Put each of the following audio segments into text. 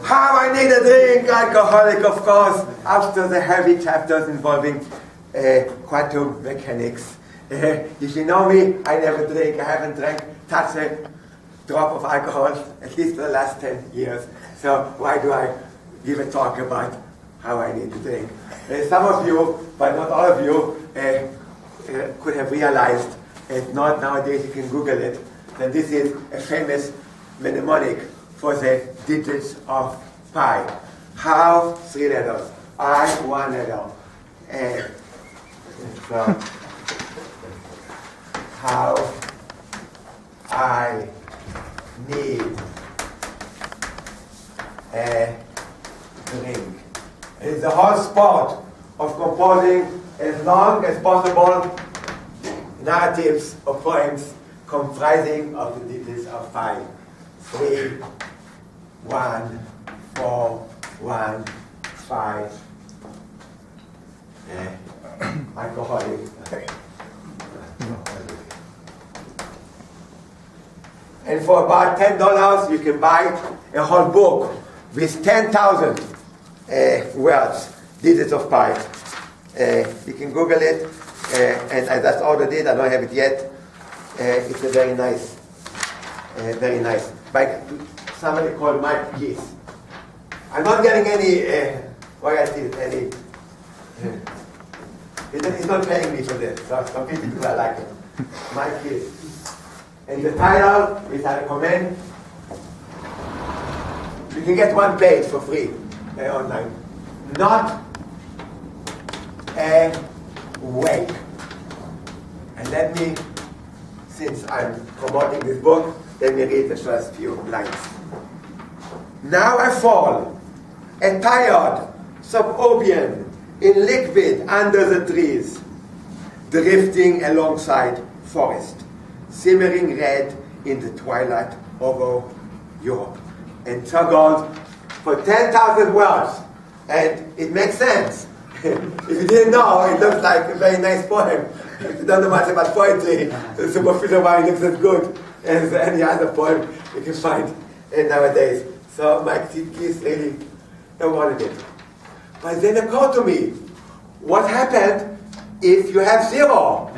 How I need a drink, alcoholic, of course, after the heavy chapters involving quantum mechanics. If you know me, I never drink. I haven't touched a drop of alcohol, at least for the last 10 years. So why do I give a talk about how I need to drink? Some of you, but not all of you, could have realized, if not nowadays you can Google it, that this is a famous mnemonic for the digits of pi. How? 3 letters. I, 1 letter. So, how I need a drink. It's the whole sport of composing as long as possible narratives or poems comprising of the digits of pi. 3, 1, 4, 1, 5. Alcoholic. And for about $10, you can buy a whole book with 10,000 words, digits of pi. You can Google it, and I just ordered it. I don't have it yet. It's a very nice, by somebody called Mike Keith. I'm not getting any royalties, he's not paying me for this. So some people do I like it. Mike Keith. And the title, which I recommend, you can get 1 page for free online. Not awake. And let me, since I'm promoting this book, let me read the first few lines. Now I fall, a tired suburban in liquid under the trees, drifting alongside forest, simmering red in the twilight over Europe. And so goes for 10,000 words. And it makes sense. If you didn't know, it looks like a very nice poem. If you don't know much about poetry, the superficial one looks as good as any other poem you can find nowadays. So Mike Keith really wanted it. But then it occurred to me, what happened if you have 0?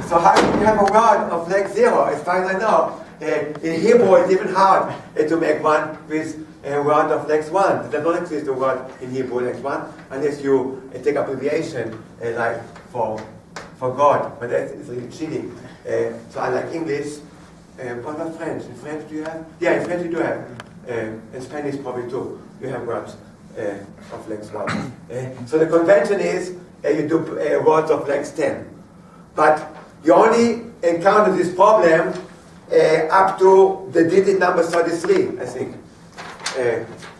So how do you have a word of like 0? As far as I know, in Hebrew it's even hard to make one with a word of lex 1. There doesn't exist a word in Hebrew lex 1 unless you take abbreviation like for God, but that is really cheating. So I like English, what about French? In French do you have? Yeah, in French you do have. In Spanish probably too. You have words of lex 1. So the convention is you do words of lex 10. But you only encounter this problem up to the digit number 33, I think.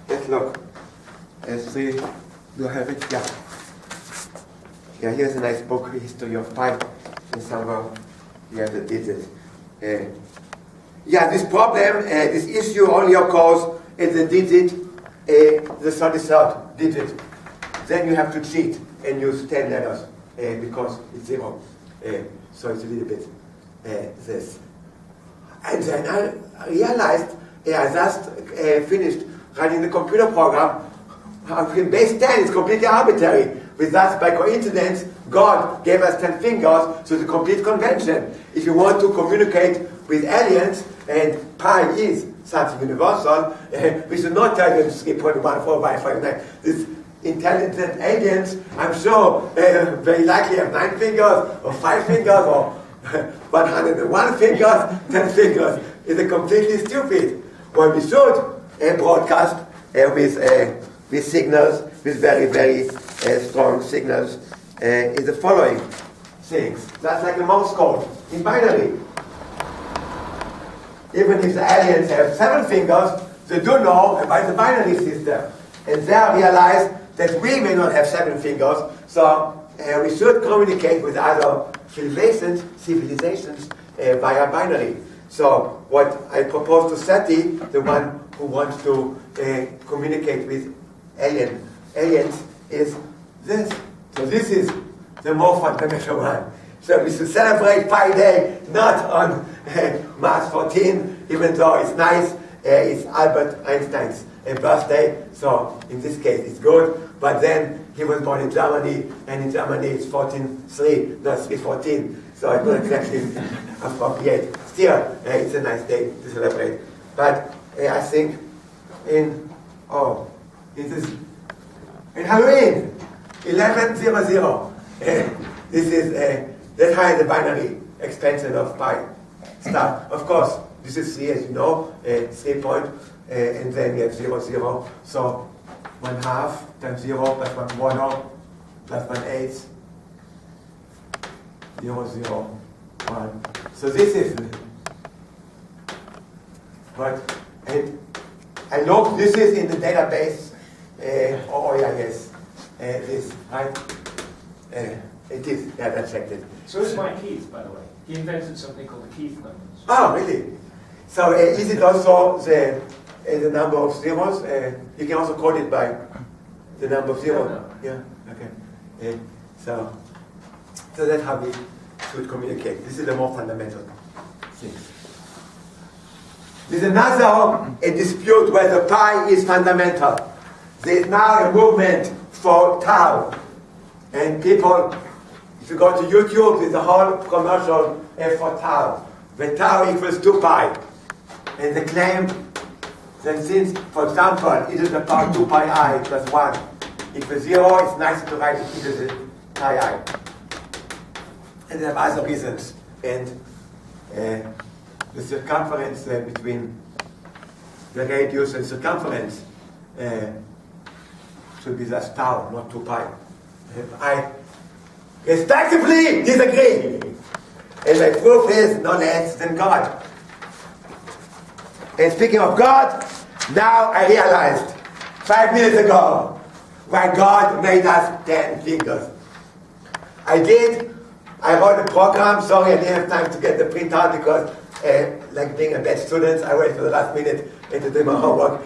Let's look. 3, do I have it? Yeah. Yeah, here's a nice book, History of Pi. And somewhere you have the digit. Yeah, this problem, this issue only occurs at the digit, the 33rd digit. Then you have to cheat and use 10 letters because it's 0. So it's a little bit this. And then I realized I just finished running the computer program. Base 10 is completely arbitrary. With that, by coincidence, God gave us 10 fingers, so the complete convention. If you want to communicate with aliens, and pi is something universal, we should not tell them 3.14559. These intelligent aliens, I'm sure, very likely have 9 fingers, or 5 fingers, or 101 fingers, 10 fingers. It's completely stupid. What we should broadcast with signals, with very, very strong signals, is the following things. That's like a Morse code in binary. Even if the aliens have 7 fingers, they do know about the binary system. And they realize that we may not have 7 fingers, so we should communicate with other civilizations via binary. So what I propose to SETI, the one who wants to communicate with aliens, is this. So this is the more fundamental one. So we should celebrate Pi Day not on March 14, even though it's nice it's Albert Einstein's birthday, so in this case it's good. But then he was born in Germany, and in Germany it's 14/3, not 3/14, so it's not exactly appropriate. Still, it's a nice day to celebrate. But I think in Halloween, 1100. This is that's how the binary expansion of pi start. Of course, this is 3, as you know, 3 point, and then we have 0, 0. So 1/2 times 0 plus 1/4 plus 1/8, 0, 0, 1. So this is what, and I look, this is in the database, yes, this, right? It is, yeah, I checked it. So is Mike Keith, by the way. He invented something called the Keith numbers. Oh, really? So is it also the number of zeros? You can also code it by the number of zeros. No. Yeah, okay. So that's how we should communicate. This is the more fundamental thing. There's another dispute whether pi is fundamental. There is now a movement for tau. And people, if you go to YouTube, there's a whole commercial for tau. When tau equals 2 pi. And they claim that since, for example, e to the power 2 pi I plus 1 equals 0, it's nicer to write it e to the pi I. And there are other reasons. And the circumference between the radius and circumference should be thus tau, not 2 pi. I respectively disagree. And my proof is no less than God. And speaking of God, now I realized 5 minutes ago why God made us 10 fingers. I wrote a program. Sorry, I didn't have time to get the printout because, like being a bad student, I wait for the last minute to do my homework.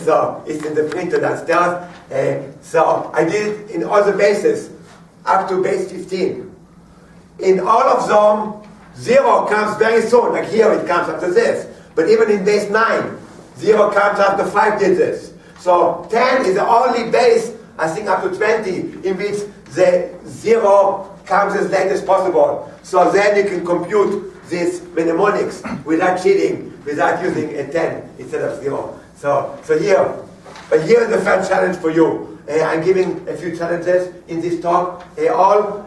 So it's in the printer downstairs. So I did it in all the bases up to base 15. In all of them, 0 comes very soon. Like here, it comes after this. But even in base 9, 0 comes after 5 digits. So 10 is the only base, I think up to 20, in which the 0 comes as late as possible. So then you can compute these mnemonics without cheating, without using a 10 instead of 0. So here, but here is the first challenge for you. I'm giving a few challenges in this talk. All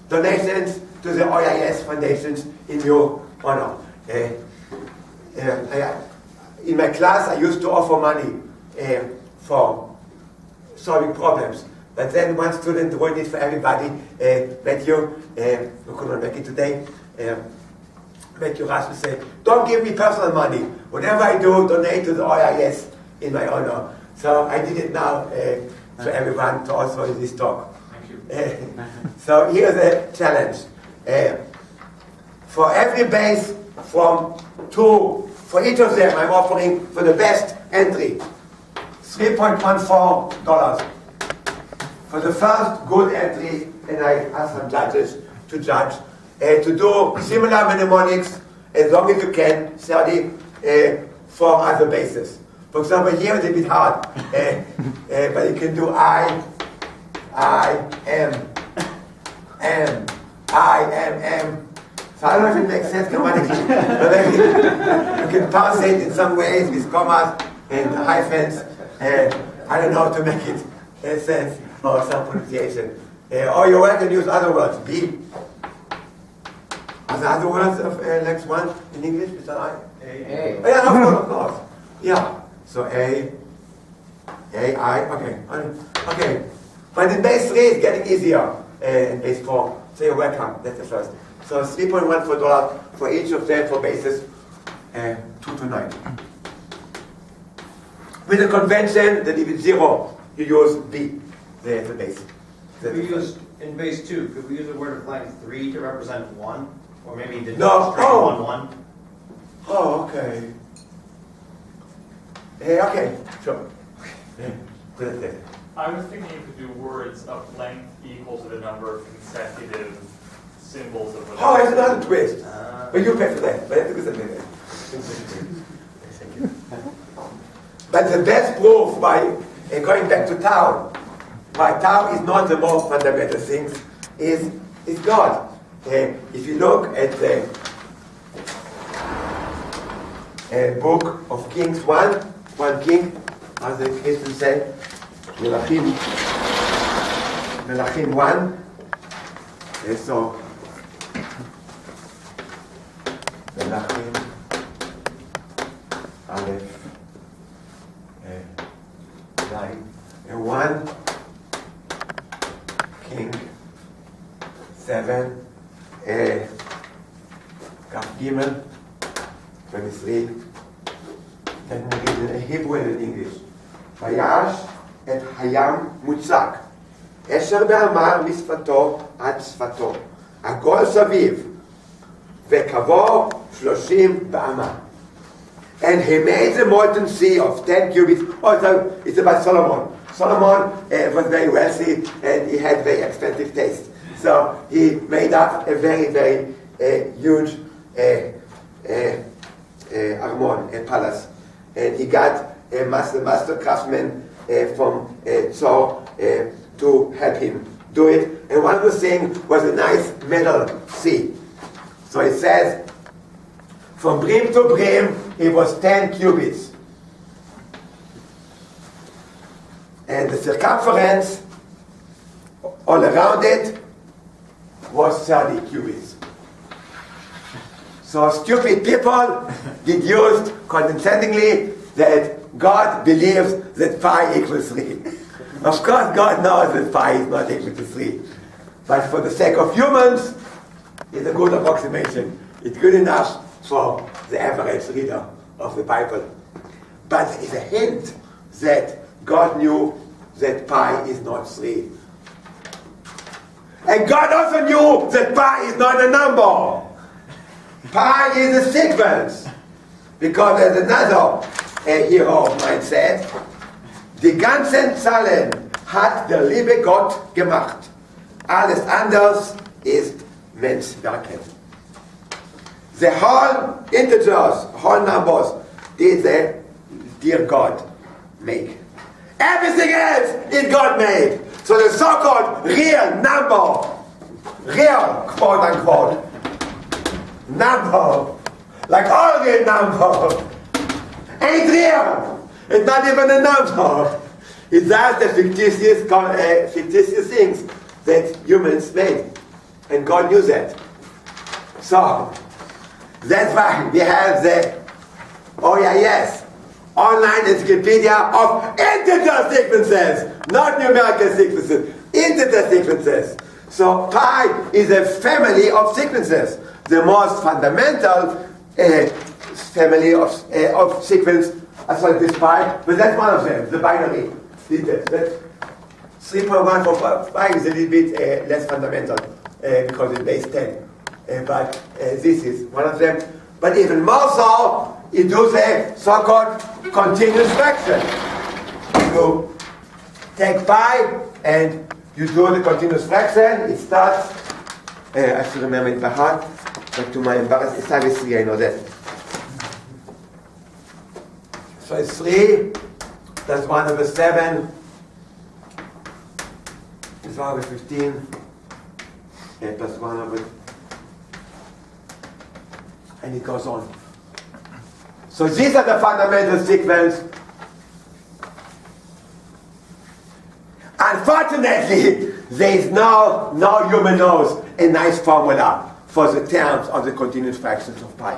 donations to the OIS foundations in your honor. In my class, I used to offer money for solving problems. But then one student ruined it for everybody. Matthew, who could not make it today, Matthew Russell said, don't give me personal money. Whatever I do, donate to the OIS in my honor. So I did it now for everyone to also in this talk. Thank you. So here's a challenge. For every base from 2, for each of them, I'm offering for the best entry, $3.14. For the first good entry, and I ask some judges to judge, to do similar mnemonics as long as you can, 30 from other bases. For example, here it's a bit hard, but you can do I, M. So I don't know if it makes sense grammatically, but maybe you can parse it in some ways with commas and hyphens. I don't know, to make it sense or some pronunciation. Or you can use other words, B. Are there other words of Lex 1 in English, Mr. I? A. Oh, yeah, of course. Yeah. So A, I, okay. But in base 3 it's getting easier, in base 4. So you're welcome, that's the first. So $3.14 for each of them for bases 2 to 9. With the convention that if it's 0, you use B, the base. Could we use, in base 2, could we use the word of length 3 to represent 1? Or maybe the No. straight 1, 1? Oh, okay. Okay, sure. Good. I was thinking you could do words of length equal to the number of consecutive symbols of Oh, it's another twist. But you pay for that. But I have to do something. Thank you. But the best proof by going back to Tau, why Tau is not the most fundamental thing, is God. If you look at the book of Kings 1 king, as the Christians say, Melachim 1. So, Melachim Aleph 9, 1 King 7, Kaf Gimel 23. Let me read in Hebrew and in English. ויעש את הים מוצק, אשר באמה משפתו עד שפתו, הכל סביב, וקבור 30 באמה. And he made the molten sea of 10 cubits. Also, it's about Solomon. Solomon was very wealthy and he had very expensive taste. So he made up a very, very huge armon, a palace. And he got a master craftsman from Zor to help him do it. And one of the things was a nice metal sea. So it says, from brim to brim, it was 10 cubits. And the circumference all around it was 30 cubits. So stupid people deduced condescendingly that God believes that pi equals 3. Of course, God knows that pi is not equal to 3. But for the sake of humans, it's a good approximation. It's good enough for the average reader of the Bible. But it's a hint that God knew that pi is not 3. And God also knew that pi is not a number. Pi is a sequence. Because there's another hero of mine said, Die ganzen Zahlen hat der liebe Gott gemacht. Alles anders ist Menschwerken. The whole integers, whole numbers, did the dear God make. Everything else is God made. So the so-called real number, real quote unquote, number, like all real numbers, ain't real. It's not even a number. It's just the fictitious things that humans made. And God knew that. So, that's why we have the online encyclopedia of integer sequences, not numerical sequences, integer sequences. So pi is a family of sequences. The most fundamental family of sequence as well as this pi, but that's one of them, the binary. That 3.145 is a little bit less fundamental because it's base 10. But this is one of them. But even more so, it does a so-called continuous fraction. You take pi and you do the continuous fraction. It starts, I should remember it by heart, but to my embarrassment, it starts with 3, I know that. So it's 3, that's 1 over 7, it's 1 over 15, plus 1 over, and it goes on. So these are the fundamental sequence. Unfortunately, there is no human knows a nice formula for the terms of the continuous fractions of pi.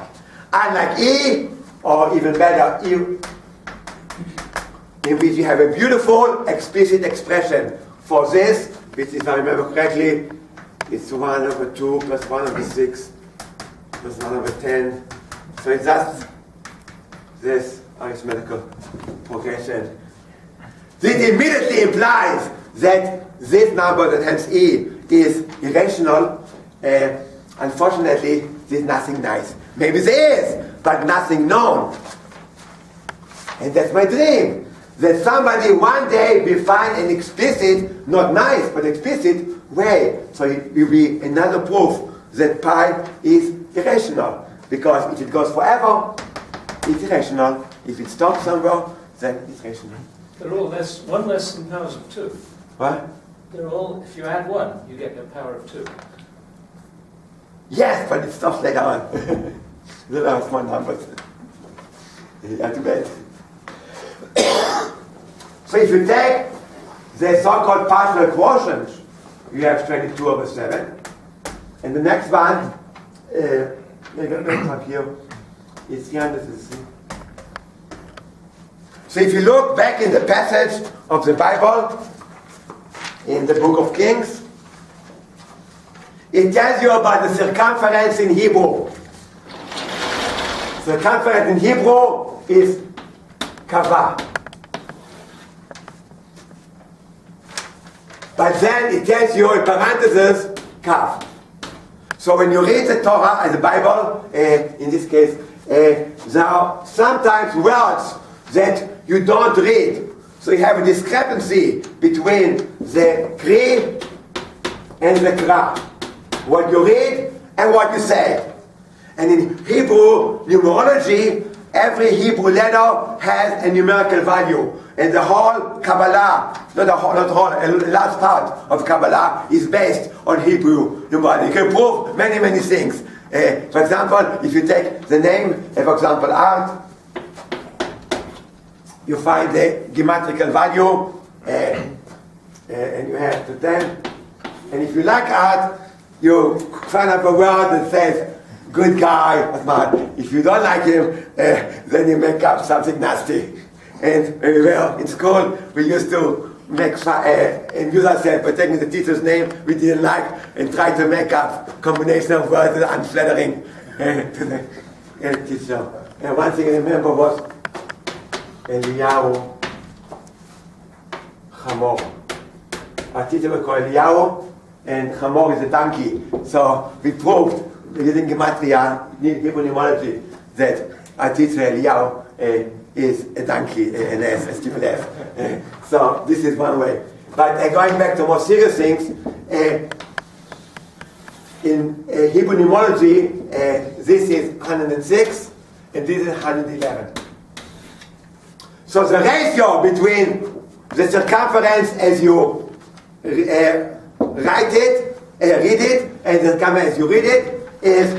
Unlike E, or even better, E, in which you have a beautiful explicit expression for this, which if I remember correctly, it's 1 over 2 plus 1 over 6 plus 1 over 10. So it's just this arithmetical progression. This immediately implies that this number that hence E is irrational. Unfortunately, there's nothing nice. Maybe there is, but nothing known. And that's my dream. That somebody one day will find an explicit, not nice, but explicit way. So it will be another proof that pi is irrational. Because if it goes forever, it's irrational. If it stops somewhere, then it's rational. They're all one less than powers of 2. What? They're all, if you add 1, you get a power of 2. Yes, but it stops later on. The last one numbers. You have to bet. So if you take the so-called partial quotient, you have 22/7. And the next one, up here, is 360. So if you look back in the passage of the Bible, in the book of Kings, it tells you about the circumference in Hebrew. Circumference in Hebrew is kavah. But then it tells you in parentheses, kav. So when you read the Torah and the Bible, in this case, there are sometimes words that you don't read. So you have a discrepancy between the kri and the kra. What you read and what you say. And in Hebrew numerology, every Hebrew letter has a numerical value. And the whole Kabbalah, a large part of Kabbalah is based on Hebrew numerology. You can prove many, many things. For example, if you take the name, for example, art, you find the geometrical value, and you have the 10. And if you like art, you find up a word that says, good guy, smart. If you don't like him, then you make up something nasty. And when we were in school, we used to make fun, and use ourselves by taking the teacher's name we didn't like and try to make up combination of words that are unflattering to the teacher. And one thing I remember was Eliyahu Chamor. Our teacher was called Eliyahu, and Chamor is a donkey. So we proved, using Gematria, Hebrew numerology, that our teacher Eliyahu is a donkey, an S, a stupid S. So this is one way. But going back to more serious things, in Hebrew numerology, this is 106 and this is 111. So the ratio between the circumference as you read it, and the circumference as you read it is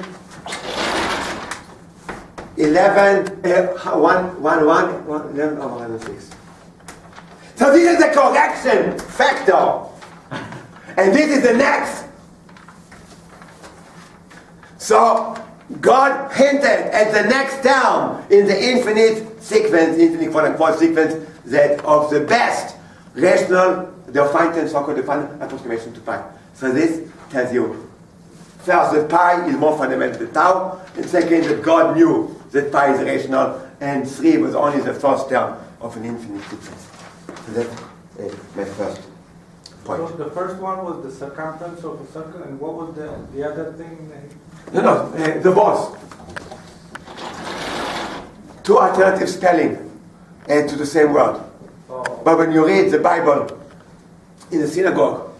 11/106. So this is the correction factor. And this is the next. So God hinted at the next term in the infinite sequence, infinite quote-unquote sequence, that of the best rational, the finite so-called approximation to pi. So this tells you, first, that pi is more fundamental than tau, and second, that God knew that pi is rational, and 3 was only the first term of an infinite sequence. So that's my first point. So the first one was the circumference of a circle, and what was the other thing? The boss. 2 alternative spelling to the same word. Oh. But when you read the Bible in the synagogue,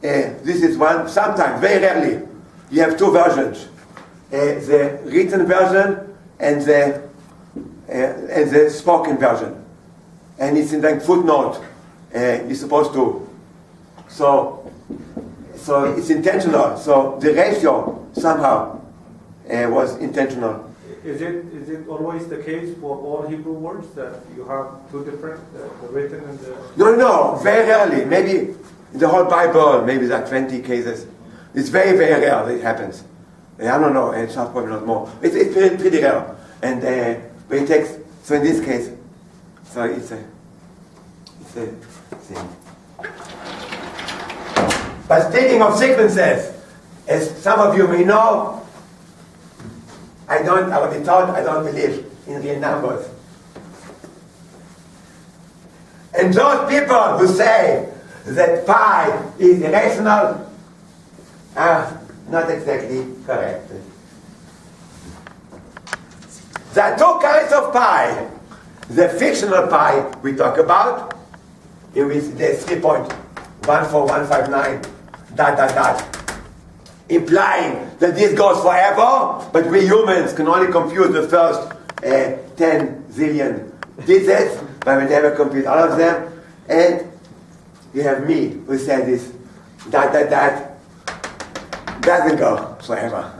this is one, sometimes, very rarely, you have 2 versions. The written version and the spoken version. And it's in the footnote. You're supposed to. So it's intentional. So the ratio somehow was intentional. Is it always the case for all Hebrew words that you have 2 different, the written and the... No, very rarely. Maybe in the whole Bible, maybe there are 20 cases. It's very, very rare that it happens. I don't know, it's probably not more. It's pretty rare. And but it takes, so in this case, so it's a thing. But speaking of sequences, as some of you may know, I don't believe in real numbers. And those people who say that pi is irrational are not exactly correct. There are 2 kinds of pi. The fictional pi we talk about, in which there's 3.14159, ... implying that this goes forever, but we humans can only compute the first 10 zillion digits, but we never compute all of them. And you have me, who said this, that doesn't go forever.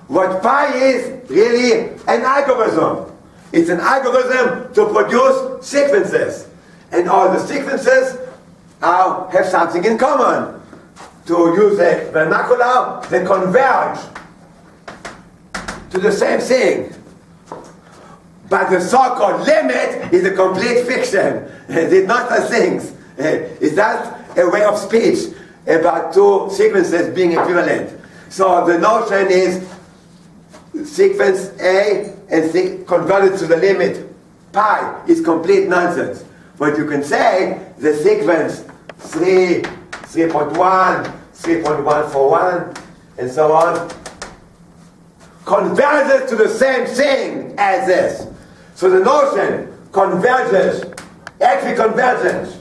What pi is really an algorithm. It's an algorithm to produce sequences. And all the sequences have something in common. To use a vernacular, they converge to the same thing. But the so-called limit is a complete fiction. It's not the things. It's just a way of speech about two sequences being equivalent. So the notion is sequence A and converted to the limit pi is complete nonsense. But you can say the sequence 3, 3.1, 3.141, and so on, converges to the same thing as this. So the notion converges, equiconvergence,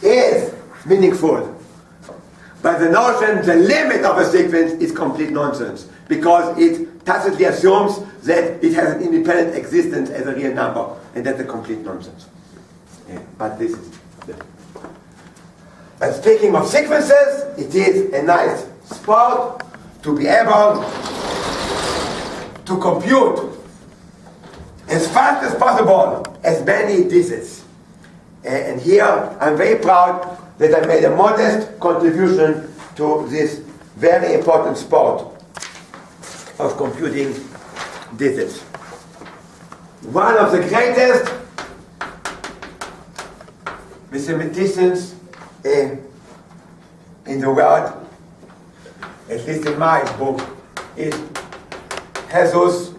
is meaningful. But the notion, the limit of a sequence is complete nonsense, because it tacitly assumes that it has an independent existence as a real number, and that's a complete nonsense. Yeah, but this is and speaking of sequences, it is a nice sport to be able to compute as fast as possible as many digits. And here I'm very proud that I made a modest contribution to this very important sport of computing digits. One of the greatest mathematicians in the world, at least in my book, is Jesus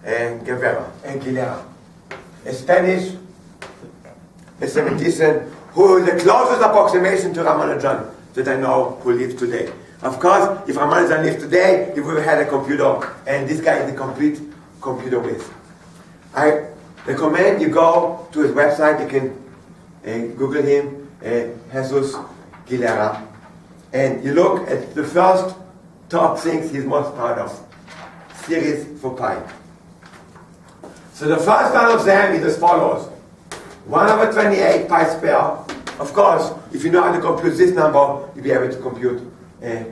Guevara, a Spanish mathematician who is the closest approximation to Ramajuan that I know who lives today. Of course, if Ramajuan lived today, he would have had a computer, and this guy is the complete computer whiz. I recommend you go to his website. You can Google him, Jesus Guevara, and you look at the first top things he's most proud of. Series for pi. So the first one of them is as follows. 1/28 pi square. Of course, if you know how to compute this number, you'll be able to compute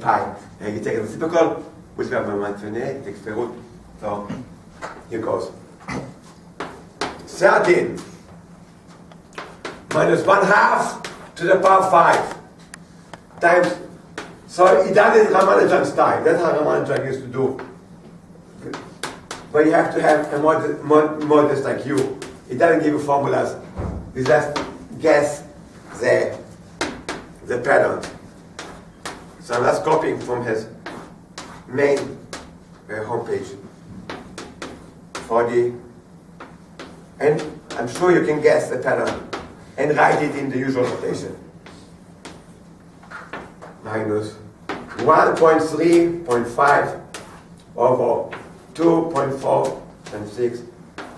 pi. And you take a reciprocal, which is 1/28, takes the root. So here goes. 13 minus 1/2 to the power 5 times. So that is Ramanujan style. That's how Ramanujan used to do. But you have to have a modest like you. It doesn't give you formulas. You just guess the pattern. So I'm just copying from his main homepage. 40. And I'm sure you can guess the pattern and write it in the usual notation. Minus 1.3.5 over 2.4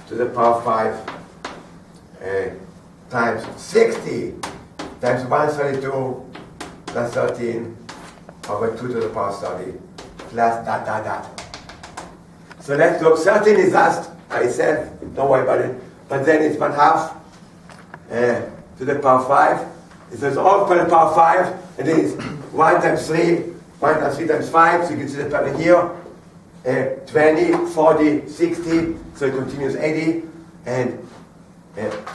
to the power 5 times 60 times 132 plus 13 over 2 to the power 30 plus dot. So let's look. 13 is just, I said, don't worry about it. But then it's 1/2 to the power 5. So it's all to the power 5, and then it's 1 times 3, 1 times 3 times 5, so you can see the pattern here. 20, 40, 60, so it continues 80, and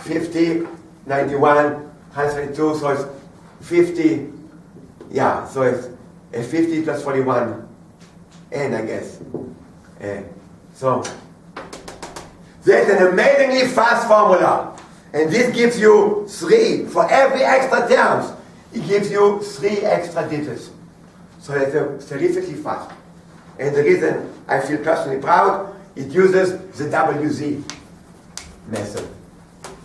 50, 91, 122, so it's 50, yeah, so it's 50 plus 41, n, I guess. So there's an amazingly fast formula, and this gives you 3 for every extra terms. It gives you 3 extra digits, so it's terrifically fast. And the reason I feel personally proud, it uses the WZ method,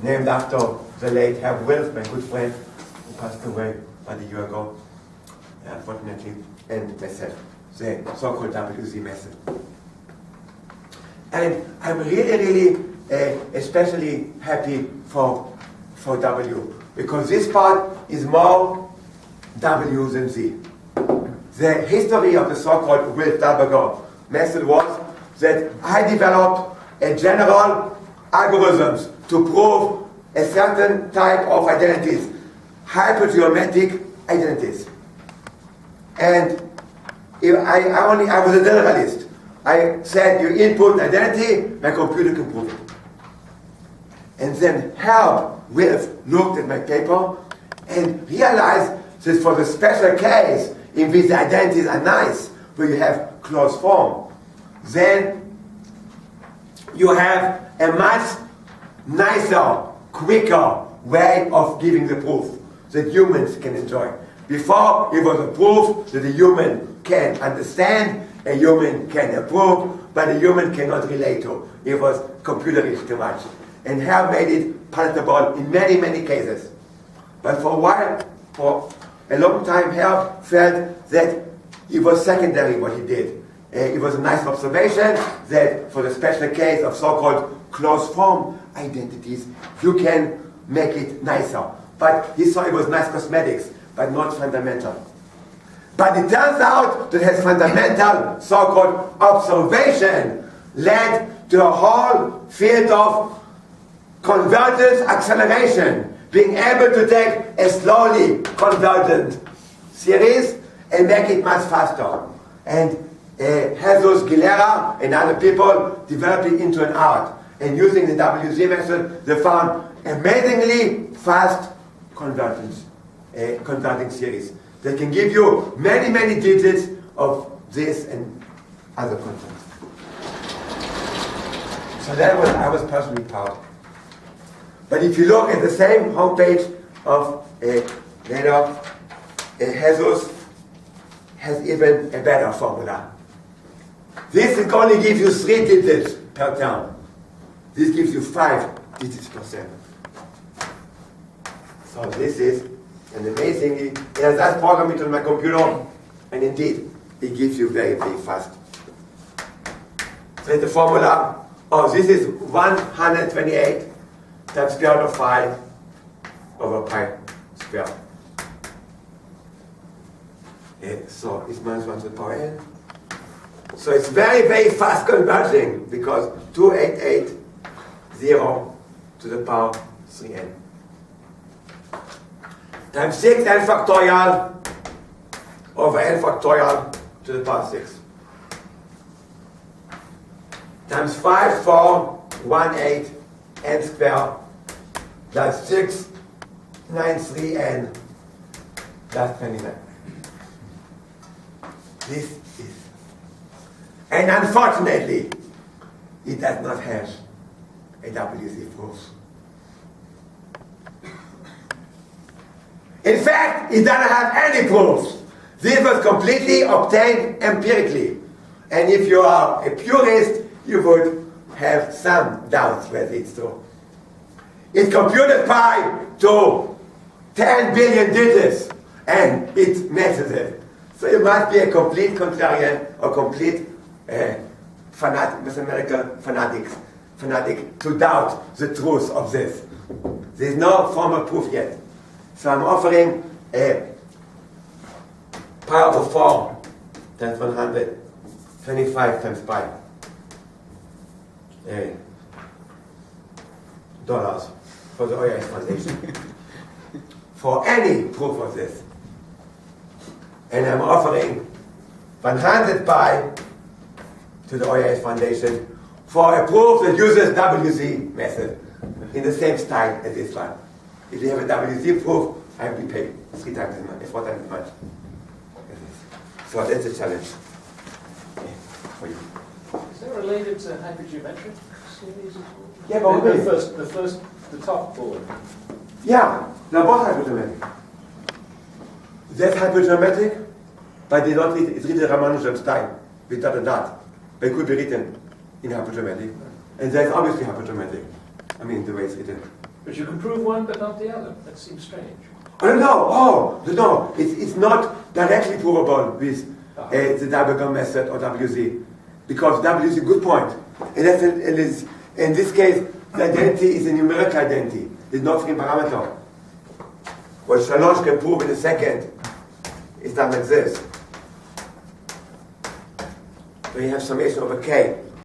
named after the late Herb Wilf, my good friend, who passed away about a year ago, unfortunately, and myself, the so-called WZ method. And I'm really, especially happy for W, because this part is more W than Z. The history of the so-called Zeilberger method was that I developed a general algorithms to prove a certain type of identities, hypergeometric identities. And I was a generalist. I said you input an identity, my computer can prove it. And then Herb Wilf looked at my paper and realized that for the special case in which the identities are nice, where you have closed form, then you have a much nicer, quicker way of giving the proof that humans can enjoy. Before, it was a proof that a human can understand, a human can approve, but a human cannot relate to. It was computerish too much. And Herb made it palatable in many, many cases. But for a while, for a long time, Herb felt that it was secondary what he did. It was a nice observation that for the special case of so-called closed form identities, you can make it nicer. But he saw it was nice cosmetics, but not fundamental. But it turns out that his fundamental so-called observation led to a whole field of convergence acceleration, being able to take a slowly convergent series and make it much faster. And Jesus Gilera and other people developed it into an art. And using the WZ method, they found amazingly fast convergence, converging series. They can give you many, many digits of this and other content. So that was, I was personally proud. But if you look at the same homepage of later, Jesus has even a better formula. This is only gives you 3 digits per term. This gives you 5 digits per second. So this is an amazingly, and I just program it on my computer, and indeed, it gives you very, very fast. So the formula, this is 128 times square root of 5 over pi squared. So it's minus 1 to the power n. So it's very, very fast converging because 2880 to the power 3n. Times 6n factorial over n factorial to the power 6. Times 5, 4, 1, 8, n squared plus 6, 9, 3n plus 29. This is. And unfortunately, it does not have a WZ proof. In fact, it doesn't have any proofs. This was completely obtained empirically. And if you are a purist, you would have some doubts whether it's true. It computed pi to 10 billion digits, and it messes it. So you must be a complete contrarian or complete fanatic, mathematical fanatic to doubt the truth of this. There is no formal proof yet. So I'm offering a pi over 4 times 125 times pi dollars for the OIS Foundation for any proof of this. And I'm offering 100 pi to the OIS Foundation for a proof that uses WZ method in the same style as this one. If you have a WZ proof, I will be paid 3 times as much, 4 times as much. So that's a challenge for you. Is that related to hypergeometric series as well? Yeah, but the top bullet. Yeah, they're both hypergeometric. That's hypergeometric, but they don't read, it's written Ramajuan style, with dot and dot. But it could be written in hypergeometric. And that's obviously hypergeometric. I mean, the way it's written. But you can prove one but not the other. That seems strange. Oh, no. It's not directly provable with the Zeilberger method or WZ. Because WZ, good point. And that's in this case, the identity is a numerical identity. It's not free parameter. What Shalosh can prove in a second is done like this. So you have summation over k.